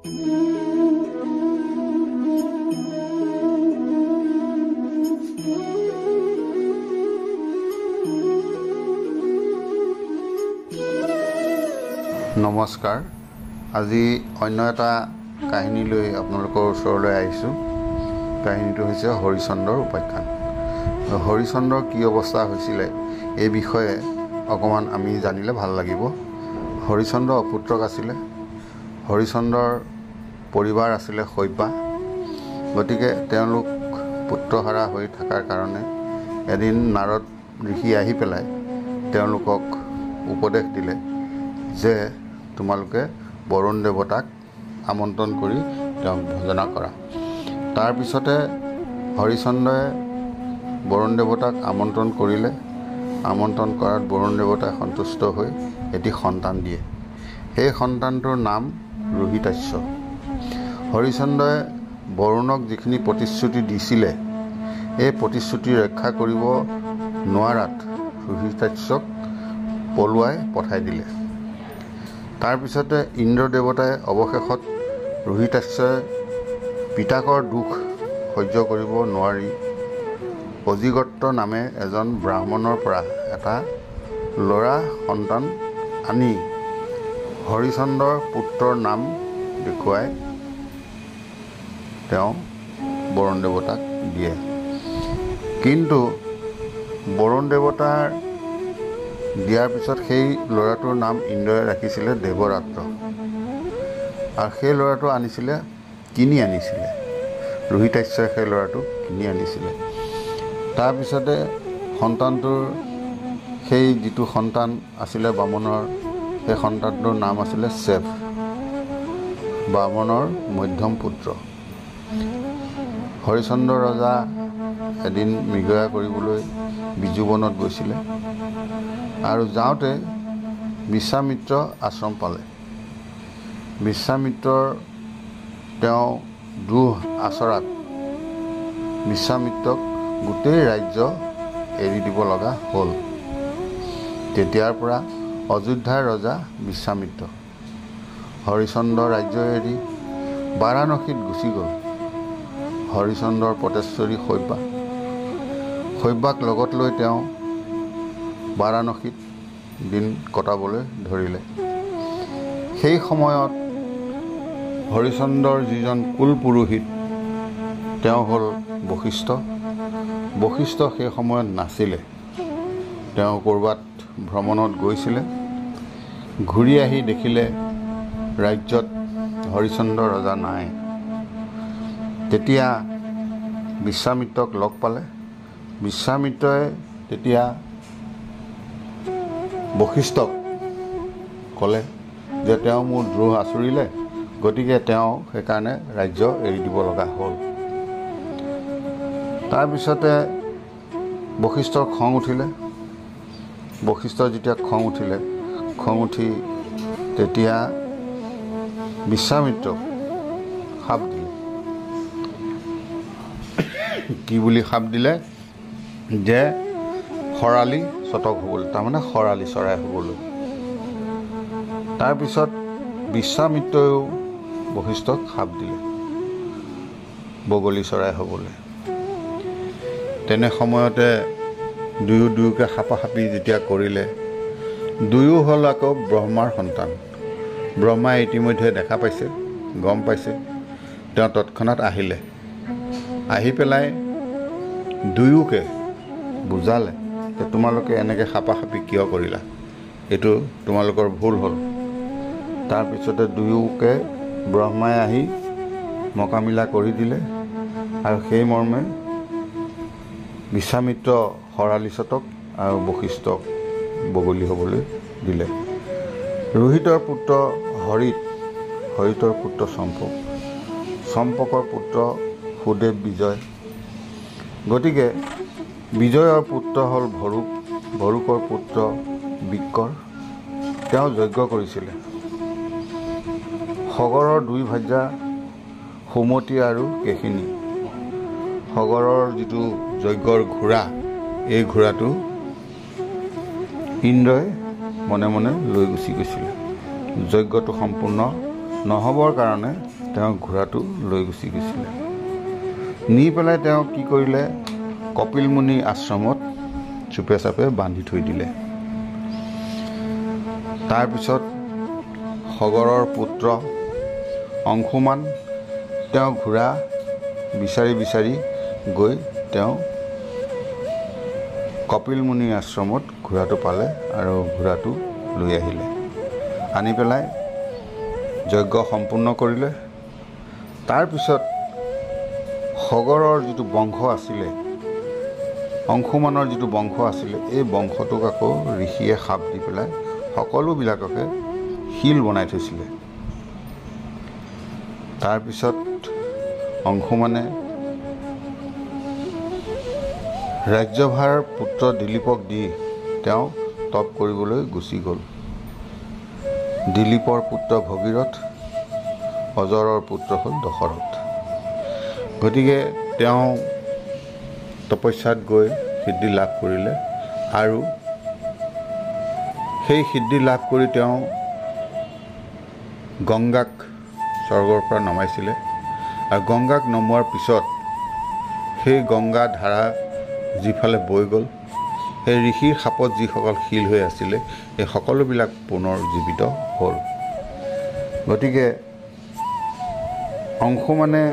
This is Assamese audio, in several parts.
নমস্কাৰ। আজি অন্য এটা কাহিনী লৈ আপোনালোকৰ ওচৰলৈ আহিছোঁ। কাহিনীটো হৈছে হৰিচন্দ্ৰৰ উপাখ্যান। হৰিচন্দ্ৰৰ কি অৱস্থা হৈছিলে এই বিষয়ে অকণমান আমি জানিলে ভাল লাগিব। হৰিচন্দ্ৰ অপুত্ৰক আছিলে। হৰিচন্দ্ৰৰ পৰিবাৰ আছিলে শৈবা। গতিকে তেওঁলোক পুত্ৰহাৰা হৈ থকাৰ কাৰণে এদিন নাৰদ ঋষি আহি পেলাই তেওঁলোকক উপদেশ দিলে যে তোমালোকে বৰুণ দেৱতাক আমন্ত্ৰণ কৰি তেওঁক ভজনা কৰা। তাৰপিছতে হৰিচন্দ্ৰই বৰুণ দেৱতাক আমন্ত্ৰণ কৰিলে। আমন্ত্ৰণ কৰাত বৰুণ দেৱতাই সন্তুষ্ট হৈ এটি সন্তান দিয়ে। সেই সন্তানটোৰ নাম ৰোহিতাশ্য। হৰিচন্দ্ৰই বৰুণক যিখিনি প্ৰতিশ্ৰুতি দিছিলে এই প্ৰতিশ্ৰুতি ৰক্ষা কৰিব নোৱাৰাত ৰোহিতাশ্যক পলুৱাই পঠাই দিলে। তাৰপিছতে ইন্দ্ৰ দেৱতাই অৱশেষত ৰোহিতাশ্যই পিতাকৰ দুখ সহ্য কৰিব নোৱাৰি অজিগত্ৰ নামে এজন ব্ৰাহ্মণৰ পৰা এটা ল'ৰা সন্তান আনি হৰিচন্দ্ৰৰ পুত্ৰৰ নাম দেখুৱাই তেওঁ বৰুণ দেৱতাক দিয়ে। কিন্তু বৰুণ দেৱতাৰ দিয়াৰ পিছত সেই ল'ৰাটোৰ নাম ইন্দ্ৰই ৰাখিছিলে দেৱৰাত্ৰ। আৰু সেই ল'ৰাটো কিনি আনিছিলে ৰোহিতাশ্যই সেই ল'ৰাটোক কিনি আনিছিলে। তাৰপিছতে সন্তানটোৰ সেই যিটো সন্তান আছিলে বামনৰ, সেই সন্তানটোৰ নাম আছিলে চেভ, বামনৰ মধ্যম পুত্ৰ। হৰিচন্দ্ৰ ৰজা এদিন মৃগয়া কৰিবলৈ বিজুবনত গৈছিলে আৰু যাওঁতে বিশ্বামিত্ৰ আশ্ৰম পালে। বিশ্বামিত্ৰৰ তেওঁ দুখ আচৰাত বিশ্বামিত্ৰক গোটেই ৰাজ্য এৰি দিব লগা হ'ল। তেতিয়াৰ পৰা অযোধ্যাৰ ৰজা বিশ্বামিত্ৰ হৰিচন্দ্ৰ ৰাজ্য এৰি বাৰাণসীত গুচি গ'ল। হৰিচন্দ্ৰৰ পটেশ্বৰী শৈবাক লগত লৈ তেওঁ বাৰাণসীত দিন কটাবলৈ ধৰিলে। সেই সময়ত হৰিচন্দ্ৰৰ যিজন কুল পুৰোহিত তেওঁ হ'ল বশিষ্ঠ। বশিষ্ঠ সেই সময়ত নাছিলে। তেওঁ ক'ৰবাত ভ্ৰমণত গৈছিলে। ঘূৰি আহি দেখিলে ৰাজ্যত হৰিচন্দ্ৰ ৰজা নাই। তেতিয়া বিশ্বামিত্ৰক লগ পালে। বিশ্বামিত্ৰই তেতিয়া বশিষ্ঠক ক'লে যে তেওঁ মোৰ দ্ৰোহ আচৰিলে, গতিকে তেওঁ সেইকাৰণে ৰাজ্য এৰি দিব লগা হ'ল। তাৰপিছতে বশিষ্ঠৰ খং উঠিলে। বশিষ্ঠৰ যেতিয়া খং উঠি তেতিয়া বিশ্বামিত্ৰক শাপ দিলে। কি বুলি শাপ দিলে? যে খৰালি চতক হ'বলৈ, তাৰমানে খৰালি চৰাই হ'বলৈ। তাৰপিছত বিশ্বামিত্ৰইও বশিষ্ঠক শাপ দিলে বগলী চৰাই হ'বলৈ। তেনে সময়তে দুয়োকে সাপাসাপি যেতিয়া কৰিলে, দুয়ো হ'ল আকৌ ব্ৰহ্মাৰ সন্তান। ব্ৰহ্মাই ইতিমধ্যে দেখা পাইছে, গম পাইছে। তেওঁ তৎক্ষণাত আহিলে। আহি পেলাই দুয়োকে বুজালে যে তোমালোকে এনেকৈ সাপাসাপি কিয় কৰিলা, এইটো তোমালোকৰ ভুল হ'ল। তাৰপিছতে দুয়োকে ব্ৰহ্মাই আহি মকামিলা কৰি দিলে আৰু সেই মৰ্মে বিশ্বামিত্ৰ খৰালি চতক আৰু বশিষ্ঠক বগলী হ'বলৈ দিলে। ৰোহিতৰ পুত্ৰ হৰিতৰ পুত্ৰ চম্পকৰ পুত্ৰ সুদেৱ বিজয়। গতিকে বিজয়ৰ পুত্ৰ হ'ল ভৰুকৰ পুত্ৰ বিক্কৰ। তেওঁ যজ্ঞ কৰিছিলে। সগৰৰ দুই ভাৰ্যা সুমতি আৰু কেশিনী। সগৰৰ যিটো যজ্ঞৰ ঘোঁৰা, এই ঘোঁৰাটো ইন্দ্ৰই মনে মনে লৈ গুচি গৈছিলে। যজ্ঞটো সম্পূৰ্ণ নহ'বৰ কাৰণে তেওঁ ঘোঁৰাটো লৈ গুচি গৈছিলে। নি পেলাই তেওঁ কি কৰিলে, কপিল মুনি আশ্ৰমত চুপে চাপে বান্ধি থৈ দিলে। তাৰপিছত সগৰৰ পুত্ৰ অংশুমান তেওঁ ঘোঁৰা বিচাৰি বিচাৰি গৈ তেওঁ কপিল মুনি আশ্ৰমত ঘোঁৰাটো পালে আৰু ঘোঁৰাটো লৈ আহিলে। আনি পেলাই যজ্ঞ সম্পূৰ্ণ কৰিলে। তাৰপিছত সগৰৰ যিটো বংশ আছিলে, অংশুমানৰ যিটো বংশ আছিলে, এই বংশটোক আকৌ ঋষিয়ে শাপ দি পেলাই সকলোবিলাককে শিল বনাই থৈছিলে। তাৰপিছত অংশুমানে ৰাজ্যভাৰ পুত্ৰ দিলীপক দি তেওঁ তপ কৰিবলৈ গুচি গ'ল। দিলীপৰ পুত্ৰ ভগীৰথ, অজৰৰ পুত্ৰ হ'ল দশৰথ। গতিকে তেওঁ তপস্যাত গৈ সিদ্ধি লাভ কৰিলে আৰু সেই সিদ্ধি লাভ কৰি তেওঁ গংগাক স্বৰ্গৰ পৰা নমাইছিলে। আৰু গংগাক নমোৱাৰ পিছত সেই গংগা ধাৰা যিফালে বৈ গ'ল, সেই ঋষিৰ শাপত যিসকল শিল হৈ আছিলে, এই সকলোবিলাক পুনৰ জীৱিত হ'ল। গতিকে অংশুমানে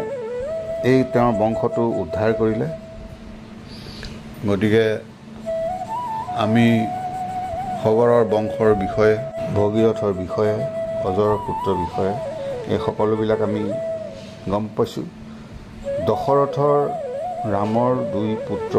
এই তেওঁৰ বংশটো উদ্ধাৰ কৰিলে। গতিকে আমি সগৰৰ বংশৰ বিষয়ে, ভগীৰথৰ বিষয়ে, অজৰৰ পুত্ৰৰ বিষয়ে এই সকলোবিলাক আমি গম পাইছোঁ। দশৰথৰ ৰামৰ 2 পুত্ৰ